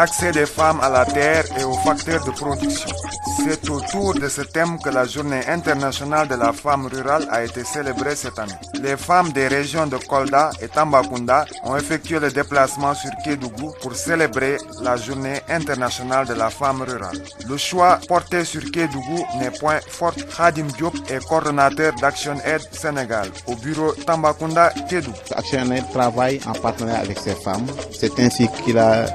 accès des femmes à la terre et aux facteurs de production. C'est autour de ce thème que la Journée internationale de la femme rurale a été célébrée cette année. Les femmes des régions de Kolda et Tambacounda ont effectué le déplacement sur Kédougou pour célébrer la Journée internationale de la femme rurale. Le choix porté sur Kédougou n'est point fort. Khadim Diop est coordonnateur d'Action Aid Sénégal au bureau Tambacounda Kédougou. Action Aid travaille en partenariat avec ces femmes. C'est ainsi qu'il a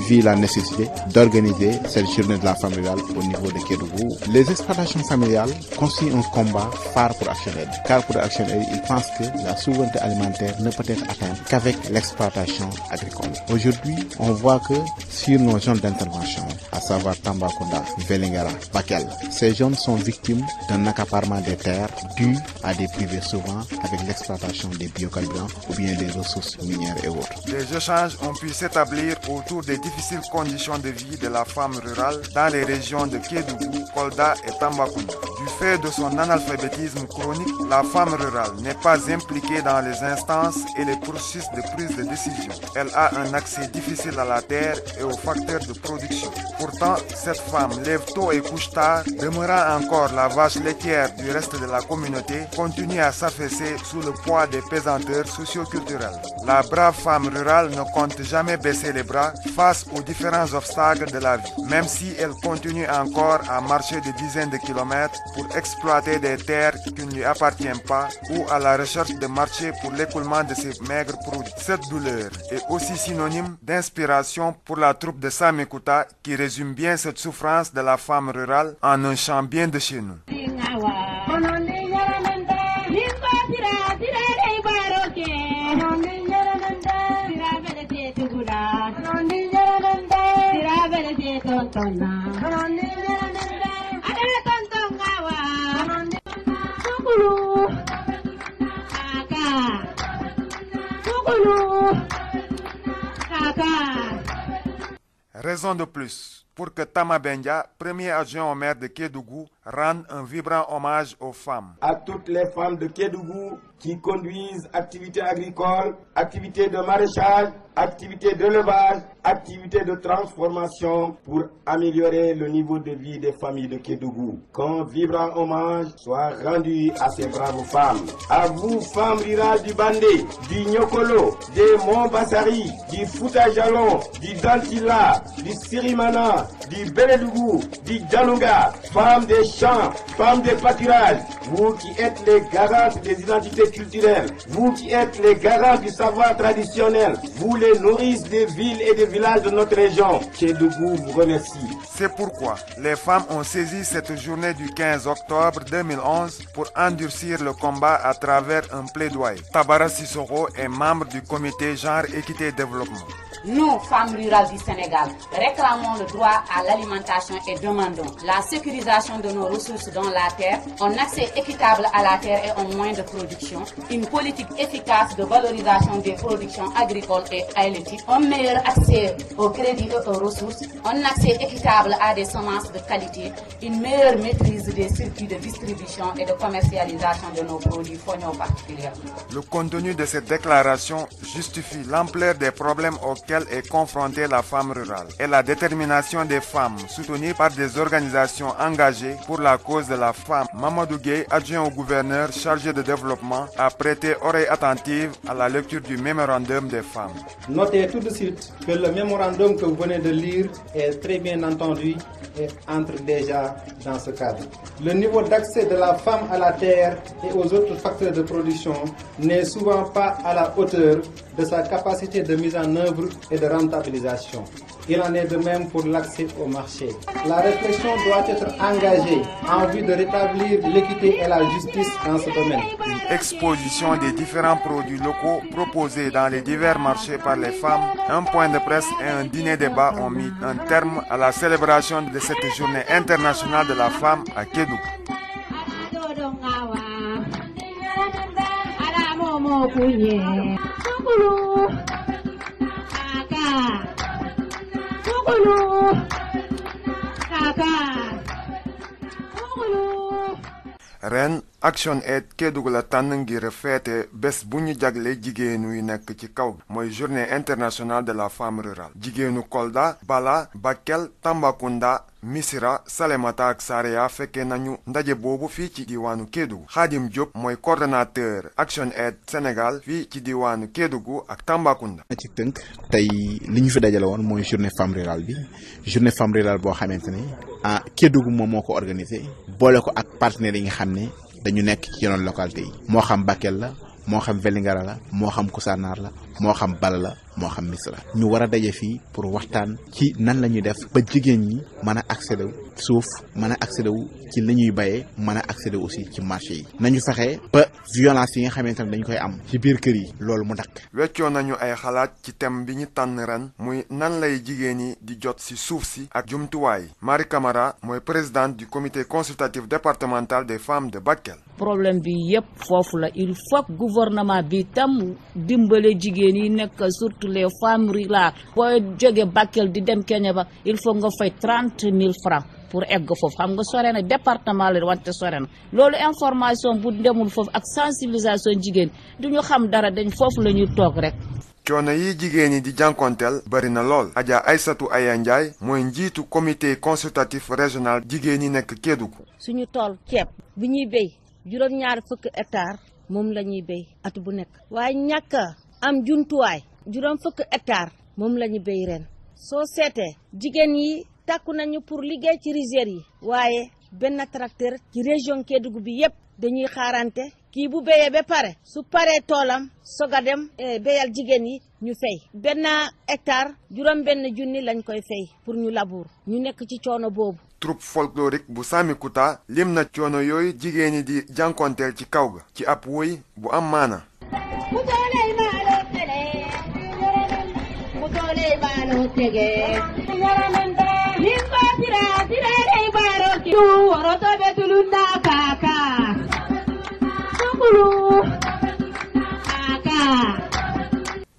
vu la nécessité d'organiser cette journée de la femme rurale au niveau de Kédougou. Les exploitations familiales constituent un combat phare pour Action Aid. Car pour Action Aid, ils pensent que la souveraineté alimentaire ne peut être atteinte qu'avec l'exploitation agricole. Aujourd'hui, on voit que sur nos zones d'intervention, à savoir Tambacounda, Vélingara, Bakel, ces zones sont victimes d'un accaparement des terres dû à des privés souvent avec l'exploitation des biocarburants ou bien des ressources minières et autres. Les échanges ont pu s'établir autour des difficiles conditions de vie de la femme rurale dans les régions de Kédougou, Kolda et Tambacounda. Du fait de son analphabétisme chronique, la femme rurale n'est pas impliquée dans les instances et les processus de prise de décision. Elle a un accès difficile à la terre et aux facteurs de production. Pourtant, cette femme lève tôt et couche tard, demeurant encore la vache laitière du reste de la communauté, continue à s'affaisser sous le poids des pesanteurs socio-culturelles. La brave femme rurale ne compte jamais baisser les bras face aux différents obstacles de la vie, même si elle continue encore à marcher des dizaines de kilomètres pour exploiter des terres qui ne lui appartiennent pas ou à la recherche de marchés pour l'écoulement de ses maigres produits. Cette douleur est aussi synonyme d'inspiration pour la troupe de Samekuta qui résume bien cette souffrance de la femme rurale en un chant bien de chez nous. Raison de plus pour que Tama Bendia, premier adjoint au maire de Kédougou, rende un vibrant hommage aux femmes. À toutes les femmes de Kédougou qui conduisent activités agricoles, activités de maraîchage, activités d'élevage, activités de transformation pour améliorer le niveau de vie des familles de Kédougou. Qu'un vibrant hommage soit rendu à ces braves femmes. À vous, femmes rurales du Bandé, du Nyokolo, des Montbassari, du Fouta Jalon, du Dantila, du Sirimana, du Bélédougou, du Djanouga, femmes des champs, femmes des pâturages, vous qui êtes les garantes des identités culturelles, vous qui êtes les garantes du savoir traditionnel, vous les nourrices des villes et des villages de notre région, Kédougou vous remercie. C'est pourquoi les femmes ont saisi cette journée du 15 octobre 2011 pour endurcir le combat à travers un plaidoyer. Tabara Sissoko est membre du comité Genre, Équité et Développement. Nous, femmes rurales du Sénégal, réclamons le droit à l'alimentation et demandons la sécurisation de nos ressources dans la terre, un accès équitable à la terre et un moyen de production, une politique efficace de valorisation des productions agricoles et halieutiques, un meilleur accès aux crédits et aux ressources, un accès équitable à des semences de qualité, une meilleure maîtrise des circuits de distribution et de commercialisation de nos produits fournis particulièrement. Le contenu de cette déclaration justifie l'ampleur des problèmes auxquels est confrontée la femme rurale et la détermination des femmes soutenues par des organisations engagées pour la cause de la femme. Mamadou Gueye, adjoint au gouverneur chargé de développement, a prêté oreille attentive à la lecture du mémorandum des femmes. Notez tout de suite que le mémorandum que vous venez de lire est très bien entendu et entre déjà dans ce cadre. Le niveau d'accès de la femme à la terre et aux autres facteurs de production n'est souvent pas à la hauteur de sa capacité de mise en œuvre et de rentabilisation. Il en est de même pour l'accès au marché. La réflexion doit être engagée en vue de rétablir l'équité et la justice dans ce domaine. Une exposition des différents produits locaux proposés dans les divers marchés par les femmes, un point de presse et un dîner-débat ont mis un terme à la célébration de cette journée internationale de la femme à Kédougou. Ren Action Aid Kédougou la tànn ngir feete bés bu ñu jagle jigéenu yi nekk ci kaw gi mooy journée internationale de la femme rurale jigéenu Kolda Bala Bakel Tambacounda Missirah Salémata ak Saraya fekkee nañu ndaje boobu fii ci diwaanu Kédougou Khadim Diop mooy coordonnateur Action Aid Sénégal fii ci diwaanu Kédougou ak Tambacounda. ci tënk tey li ñu fi dajale woon mooy journée femme rurale bi journée femme rurale boo xamante ne Kédougou moom moo ko organisé boole ko ak partenaires yi nga xam ne dañu nekk ci yeneen localité yi moo xam Bakel la moo xam Vélingara la moo xam Koussanar la moo xam Bala la moo xam Missirah ñu war a daje fii pour waxtaan ci nan la ñuy def ba jigéen ñi mën a accéder wu suuf mën a accéder wu ci li ñuy bayee mën a accéder aussi ci marché yi nañu fexe ba violence yi nga xamante ne dañu koy am ci biir kër yi loolu mu dakk weccoo nañu ay xalaat ci thème bi ñu tànn ren muy nan lay jigéen ñi di jot ci suuf si ak jumtuwaay Marie Camara mooy présidente du comité consultatif départemental des femmes de Bakel. problème bi yépp foofu la il faut que gouvernement bi tam dimbale jigéen yi nekk surtout les femmes rurales booy jóge Bakel di dem Kenya ba il faut nga fay 30,000 francs pour egg foofu xam nga sore na département la wante sore na loolu information bu demul foofu ak sensibilisation jigéen duñu xam dara dañ foofu la ñuy toog rek. coono yi jigéen ñi di jànkonteel bari na lool Adja Aïssatou Aya Ndiaye mooy njiitu comité consultatif régional jigéen ñi nekk Kédougou. suñu tool ceeb bi ñuy béy juróom-ñaar fukki hectare moom la ñuy béy at bu nekk waaye ñàkk am jumtuwaay juróom fukki hectare moom la ñu béy ren soo seetee jigéen yi takku nañu pour liggéey ci rizières yi waaye benn tracteur ci région Kédougou bi yépp dañuy xaarante kii bu béyee ba pare su paree toolam soog a dem béyal jigéen yi ñu fay benn hectare juróom benn junni lañ koy fay pour ñu labour ñu nekk ci coono boobu. troupe folklorique bu Samikuta lim na coono yooyu jigéen ñi di jànkonteel ci kaw ga ci ab woy bu am maana.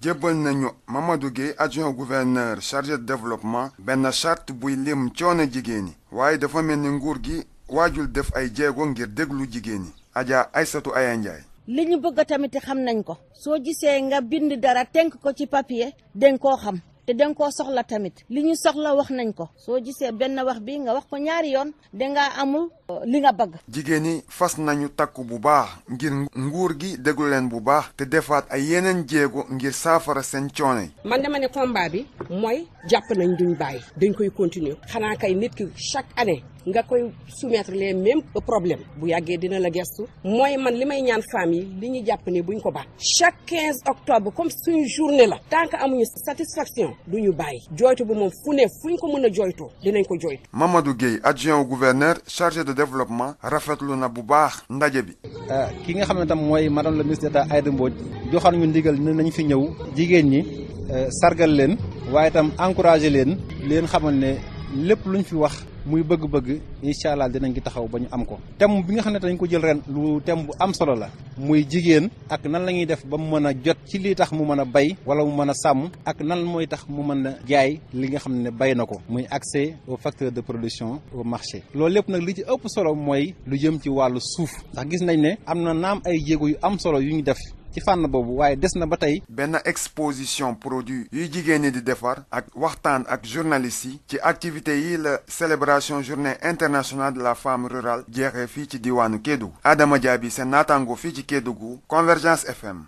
jébbal nañu Mamadou Gueye adjoint gouverneur chargé de développement benn charte buy lim coono jigéen ñi waaye dafa mel ni nguur gi waajul def ay jéego ngir déglu jigéen ñi Adja Aïssatou Aya Ndiaye. li ñu bëgg tamit xam nañ ko soo gisee nga bind dara tënk ko ci papier den koo xam te den koo soxla tamit li ñu soxla wax nañ ko soo gisee benn wax bi nga wax ko ñaari yoon dangaa amul li nga bëgg. jigéen ñi fas nañu takku bu baax ngir nguur gi déglu leen bu baax te defaat ay yeneen jéego ngir saafara seen coono yi. man dama ne combat bi mooy jàpp nañ duñ bàyyi dañ koy continuer xanaa kay nit ki chaque année nga koy soumettre les mêmes problèmes bu yàggee dina la gestu mooy man li may ñaan femmes yi li ñu jàpp ne buñ ko baax chaque 15 octobre comme suñu journée la tant que amuñu satisfaction duñu bàyyi jooytu bu moom fu ne fuñ ko mën a jooytoo dinañ ko jooytu. Mamadou Gueye adjoint au gouverneur chargé de développement rafetlu na bu baax ndaje bi. ki nga xam ne tam mooy madame la ministre d'État Aïda Mbodj joxoon ñu ndigal ne nañ fi ñëw jigéen ñi sargal leen waaye itam encouragé leen xamal ne lépp luñ fi wax muy bëgg-bëgg incha allah dinañ ci taxaw ba ñu am ko. thème bi nga xam ne dañ ko jël ren lu thème bu am solo la muy jigéen ak nan la ñuy def ba mu mën a jot ci lii tax mu mën a bay wala mu mën a sàmm ak nan mooy tax mu mën a jaay li nga xam ne bay na ko muy accès aux facteurs de production au marché. loolu lépp nag li ci ëpp solo mooy lu jëm ci wàllu suuf ndax gis nañ ne am na naam ay jéego yu am solo yu ñu def ci fànn boobu waaye des na ba tey. benn exposition produit yuy jigéen ñi di defar ak waxtaan ak journalistes yi ci activité yi la célébration journée internationale de la femme rurale jeexee fii ci diwaanu Kédougou Adama Diaby seen naataango fii ci Kédougou Convergence FM.